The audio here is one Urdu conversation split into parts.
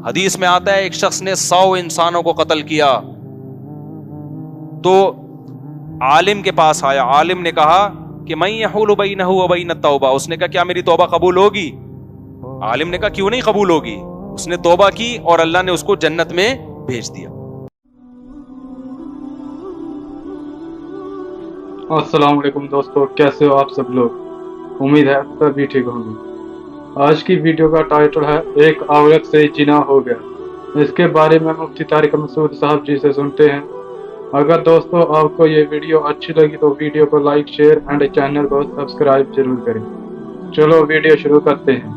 حدیث میں آتا ہے ایک شخص نے 100 انسانوں کو قتل کیا تو عالم کے پاس آیا. عالم نے کہا کہ من یحول بینہ و بین التوبہ. اس نے کہا کیا میری توبہ قبول ہوگی؟ عالم نے کہا کیوں نہیں قبول ہوگی. اس نے توبہ کی اور اللہ نے اس کو جنت میں بھیج دیا. السلام علیکم دوستو، کیسے ہو آپ سب لوگ؟ امید ہے سبھی ٹھیک ہوں گے. آج کی ویڈیو کا ٹائٹل ہے ایک عورت سے زنا ہو گیا. اس کے بارے میں مفتی طارق مسعود صاحب جی سے سنتے ہیں. اگر دوستو آپ کو یہ ویڈیو اچھی لگی تو ویڈیو کو لائک، شیئر اینڈ چینل کو سبسکرائب ضرور کریں. چلو ویڈیو شروع کرتے ہیں.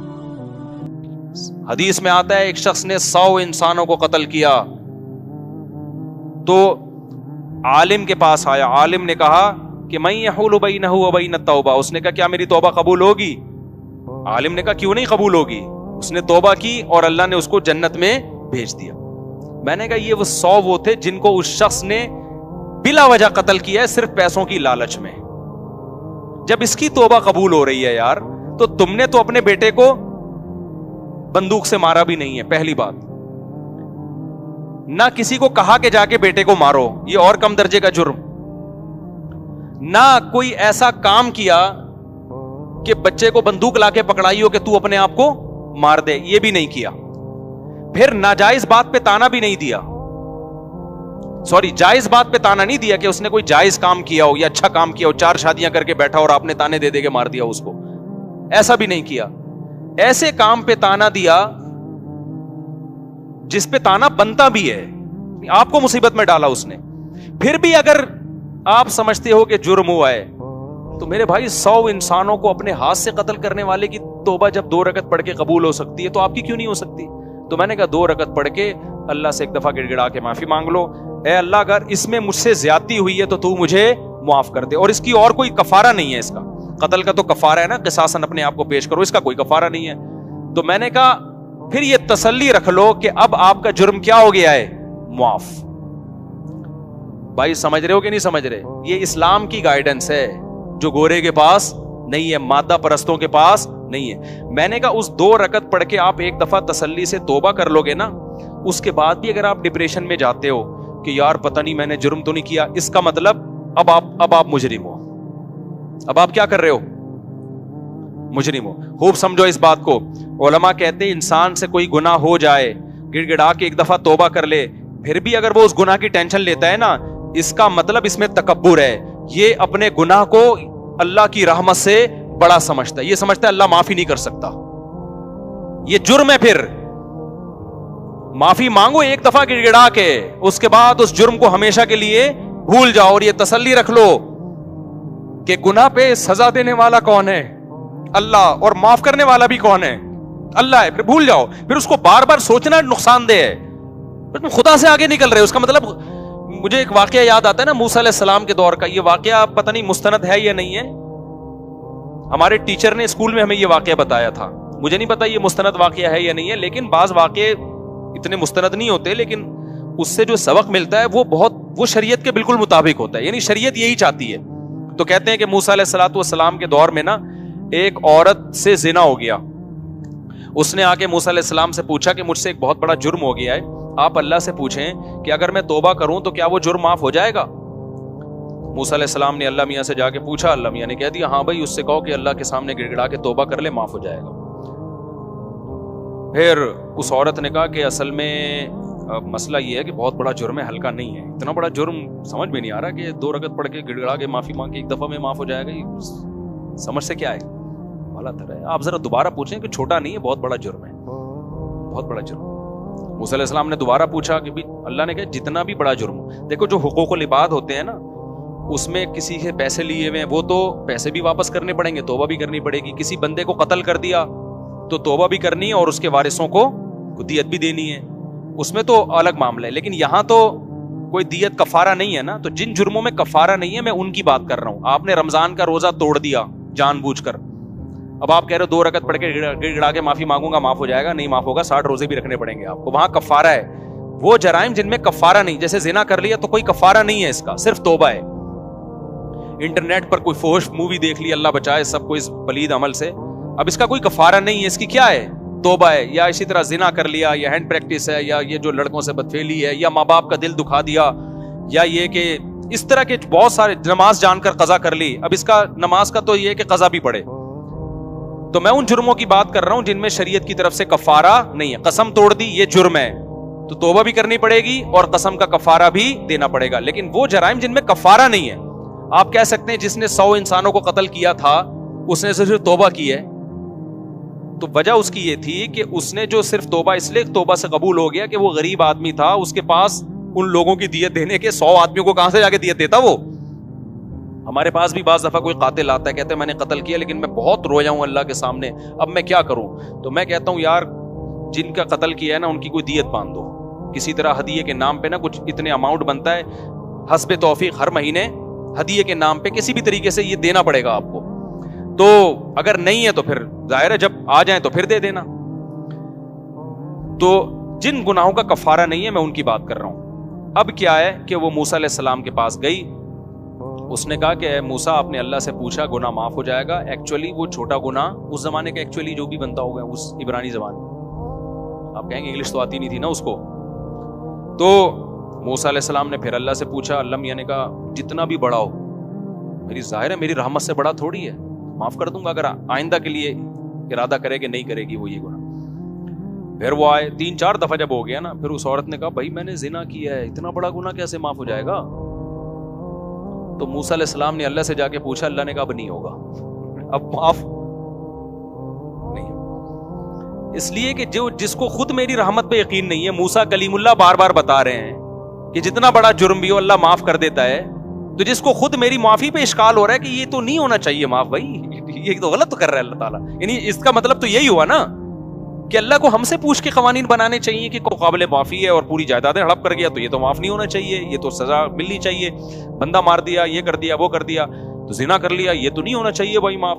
حدیث میں آتا ہے ایک شخص نے 100 انسانوں کو قتل کیا تو عالم کے پاس آیا. عالم نے کہا کہ من یحول بینہ و بین التوبہ. اس نے کہا کیا میری توبہ قبول ہوگی؟ عالم نے کہا کیوں نہیں قبول ہوگی. اس نے توبہ کی اور اللہ نے اس کو جنت میں بھیج دیا. میں نے کہا یہ وہ 100 وہ تھے جن کو اس شخص نے بلا وجہ قتل کیا ہے صرف پیسوں کی لالچ میں. جب اس کی توبہ قبول ہو رہی ہے یار، تو تم نے تو اپنے بیٹے کو بندوق سے مارا بھی نہیں ہے. پہلی بات، نہ کسی کو کہا کہ جا کے بیٹے کو مارو، یہ اور کم درجے کا جرم. نہ کوئی ایسا کام کیا کہ بچے کو بندوق لا کے پکڑائی ہو کہ تو اپنے آپ کو مار دے، یہ بھی نہیں کیا. پھر ناجائز بات پہ تانا بھی نہیں دیا. جائز بات پہ تانا نہیں دیا کہ اس نے کوئی جائز کام کیا ہو یا اچھا کام کیا ہو، 4 شادیاں کر کے بیٹھا اور آپ نے تانے دے دے کے مار دیا اس کو. ایسا بھی نہیں کیا. ایسے کام پہ تانا دیا جس پہ تانا بنتا بھی ہے. آپ کو مصیبت میں ڈالا اس نے. پھر بھی اگر آپ سمجھتے ہو کہ جرم ہوا ہے تو میرے بھائی 100 انسانوں کو اپنے ہاتھ سے قتل کرنے والے کی توبہ جب 2 رکعت پڑھ کے قبول ہو سکتی ہے تو آپ کی کیوں نہیں ہو سکتی؟ تو میں نے کہا 2 رکعت پڑھ کے اللہ سے ایک دفعہ گڑ گڑا کے معافی مانگ لو. اے اللہ اگر اس میں مجھ سے زیادتی ہوئی ہے تو تو مجھے معاف کر دے. اور اس کی اور کوئی کفارہ نہیں ہے. اس کا قتل کا تو کفارہ ہے نا، قصاصاً اپنے آپ کو پیش کرو، اس کا کوئی کفارہ نہیں ہے. تو میں نے کہا پھر یہ تسلی رکھ لو کہ اب آپ کا جرم کیا ہو گیا ہے؟ معاف. بھائی سمجھ رہے ہو کہ نہیں سمجھ رہے؟ یہ اسلام کی گائیڈنس ہے جو گورے کے پاس نہیں ہے، مادہ پرستوں کے پاس نہیں ہے. میں نے کہا اس 2 رکعت پڑھ کے آپ ایک دفعہ تسلی سے توبہ کر لو گے نا، اس کے بعد بھی اگر آپ ڈپریشن میں جاتے ہو کہ یار پتہ نہیں میں نے جرم تو نہیں کیا، اس کا مطلب اب آپ مجرم ہو. اب آپ کیا کر رہے ہو؟ مجرم ہو. خوب سمجھو اس بات کو. علماء کہتے ہیں انسان سے کوئی گناہ ہو جائے، گڑ گڑا کے ایک دفعہ توبہ کر لے، پھر بھی اگر وہ اس گناہ کی ٹینشن لیتا ہے نا، اس کا مطلب اس میں تکبر ہے. یہ اپنے گناہ کو اللہ کی رحمت سے بڑا سمجھتا ہے. یہ سمجھتا ہے اللہ معافی نہیں کر سکتا. یہ جرم ہے. پھر معافی مانگو ایک دفعہ گڑ گڑا کے، اس کے بعد اس جرم کو ہمیشہ کے لیے بھول جاؤ. اور یہ تسلی رکھ لو کہ گناہ پہ سزا دینے والا کون ہے؟ اللہ. اور معاف کرنے والا بھی کون ہے؟ اللہ ہے. پھر بھول جاؤ. پھر اس کو بار بار سوچنا نقصان دہ ہے. تم خدا سے آگے نکل رہے ہو. اس کا مطلب مجھے ایک واقعہ یاد آتا ہے نا موسیٰ علیہ السلام کے دور کا. یہ واقعہ پتہ نہیں مستند ہے یا نہیں ہے. ہمارے ٹیچر نے اسکول میں ہمیں یہ واقعہ بتایا تھا. مجھے نہیں پتا یہ مستند واقعہ ہے یا نہیں ہے، لیکن بعض واقعے اتنے مستند نہیں ہوتے، لیکن اس سے جو سبق ملتا ہے وہ شریعت کے بالکل مطابق ہوتا ہے. یعنی شریعت یہی چاہتی ہے. تو کہتے ہیں کہ موسیٰ علیہ السلام کے دور میں نا ایک عورت سے زنا ہو گیا. اس نے آ کے موسیٰ علیہ السلام سے پوچھا کہ مجھ سے ایک بہت بڑا جرم ہو گیا ہے، آپ اللہ سے پوچھیں کہ اگر میں توبہ کروں تو کیا وہ جرم معاف ہو جائے گا؟ موسیٰ علیہ السلام نے اللہ میاں سے جا کے پوچھا. اللہ میاں نے کہہ دیا ہاں بھائی، اس سے کہو کہ اللہ کے سامنے گڑ گڑا کے توبہ کر لے، معاف ہو جائے گا. پھر اس عورت نے کہا کہ اصل میں مسئلہ یہ ہے کہ بہت بڑا جرم ہے، ہلکا نہیں ہے. اتنا بڑا جرم سمجھ میں نہیں آ رہا کہ 2 رکعت پڑھ کے گڑ گڑا کے معافی مانگ کے ایک دفعہ میں معاف ہو جائے گا. سمجھ سے کیا ہے؟ والا طرح ہے. آپ ذرا دوبارہ پوچھیں کہ چھوٹا نہیں ہے، بہت بڑا جرم ہے، بہت بڑا جرم. موسیٰ علیہ السلام نے دوبارہ پوچھا کہ اللہ نے کہا جتنا بھی بڑا جرم ہو. دیکھو جو حقوق العباد ہوتے ہیں نا، اس میں کسی سے پیسے لیے ہوئے ہیں وہ تو پیسے بھی واپس کرنے پڑیں گے، توبہ بھی کرنی پڑے گی. کسی بندے کو قتل کر دیا تو توبہ بھی کرنی ہے اور اس کے وارثوں کو دیت بھی دینی ہے. اس میں تو الگ معاملہ ہے. لیکن یہاں تو کوئی دیت کفارہ نہیں ہے نا. تو جن جرموں میں کفارہ نہیں ہے میں ان کی بات کر رہا ہوں. آپ نے رمضان کا روزہ توڑ دیا جان بوجھ کر، اب آپ کہہ رہے ہو 2 رکعت پڑھ کے گڑ گڑا کے معافی مانگوں گا معاف ہو جائے گا. نہیں معاف ہوگا، 60 روزے بھی رکھنے پڑیں گے آپ کو. وہاں کفارہ ہے. وہ جرائم جن میں کفارہ نہیں، جیسے زنا کر لیا تو کوئی کفارہ نہیں ہے، اس کا صرف توبہ ہے. انٹرنیٹ پر کوئی فحش مووی دیکھ لی، اللہ بچائے سب کو اس پلید عمل سے، اب اس کا کوئی کفارہ نہیں ہے. اس کی کیا ہے؟ توبہ ہے, یا اسی طرح زنا کر لیا, یا ہینڈ پریکٹس ہے, یا یہ جو لڑکوں سے بدفعلی ہے, یا ماں باپ کا دل دکھا دیا, یا یہ کہ اس طرح کے بہت سارے, نماز جان کر قضا کر لی. اب اس کا نماز کا تو یہ ہے کہ قضا بھی پڑے. تو میں ان جرموں کی بات کر رہا ہوں جن میں شریعت کی طرف سے کفارہ نہیں ہے. قسم توڑ دی, یہ جرم ہے, تو توبہ بھی کرنی پڑے گی اور قسم کا کفارہ بھی دینا پڑے گا. لیکن وہ جرائم جن میں کفارہ نہیں ہے, آپ کہہ سکتے ہیں جس نے 100 انسانوں کو قتل کیا تھا اس نے صرف توبہ کی ہے, تو وجہ اس کی یہ تھی کہ اس نے جو صرف توبہ اس لیے توبہ سے قبول ہو گیا کہ وہ غریب آدمی تھا, اس کے پاس ان لوگوں کی دیت دینے کے 100 آدمیوں کو کہاں سے جا کے دیت دیتا. وہ ہمارے پاس بھی بعض دفعہ کوئی قاتل آتا ہے, کہتے ہیں میں نے قتل کیا لیکن میں بہت رویا ہوں اللہ کے سامنے, اب میں کیا کروں. تو میں کہتا ہوں یار جن کا قتل کیا ہے نا ان کی کوئی دیت باندھ دو کسی طرح, ہدیے کے نام پہ نا کچھ اتنے اماؤنٹ بنتا ہے حسب توفیق, ہر مہینے ہدیے کے نام پہ کسی بھی طریقے سے یہ دینا پڑے گا آپ کو. تو اگر نہیں ہے تو پھر ظاہر ہے جب آ جائیں تو پھر دے دینا. تو جن گناہوں کا کفارہ نہیں ہے میں ان کی بات کر رہا ہوں. اب کیا ہے کہ وہ موسیٰ علیہ السلام کے پاس گئی, اس نے کہا کہ اے موسیٰ آپ نے اللہ سے پوچھا گناہ معاف ہو جائے گا. ایکچولی وہ چھوٹا گناہ اس زمانے کا ایکچولی جو بھی بنتا ہوگا اس عبرانی زبان میں, آپ کہیں گے انگلش تو آتی نہیں تھی نا اس کو. تو موسیٰ علیہ السلام نے پھر اللہ سے پوچھا, اللہ میاں نے کہا جتنا بھی بڑا ہو, میری ظاہر ہے میری رحمت سے بڑا تھوڑی ہے, معاف کر دوں گا اگر آئندہ کے لیے ارادہ کرے کہ نہیں کرے گی وہ یہ گناہ. پھر وہ آئے 3-4 دفعہ جب ہو گیا نا, پھر اس عورت نے کہا بھائی میں نے زنا کیا ہے, اتنا بڑا گناہ کیسے معاف ہو جائے گا. تو موسیٰ علیہ السلام نے اللہ سے جا کے پوچھا, اللہ نے کہا اب نہیں ہوگا, اب معاف نہیں. اس لیے کہ جو جس کو خود میری رحمت پہ یقین نہیں ہے, موسیٰ کلیم اللہ بار بار بتا رہے ہیں کہ جتنا بڑا جرم بھی ہو اللہ معاف کر دیتا ہے, تو جس کو خود میری معافی پہ اشکال ہو رہا ہے کہ یہ تو نہیں ہونا چاہیے معاف, بھائی یہ تو غلط کر رہا ہے اللہ تعالیٰ. یعنی اس کا مطلب تو یہی ہوا نا کہ اللہ کو ہم سے پوچھ کے قوانین بنانے چاہیے کہ قابل معافی ہے اور پوری جائیدادیں ہڑپ کر گیا تو یہ تو معاف نہیں ہونا چاہیے, یہ تو سزا ملنی چاہیے. بندہ مار دیا, یہ کر دیا, وہ کر دیا, تو زنا کر لیا, یہ تو نہیں ہونا چاہیے بھائی معاف.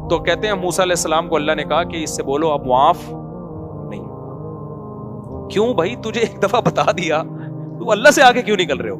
تو کہتے ہیں موسیٰ علیہ السلام کو اللہ نے کہا کہ اس سے بولو اب معاف نہیں. کیوں بھائی, تجھے ایک دفعہ بتا دیا, تو اللہ سے آگے کیوں نکل رہے ہو.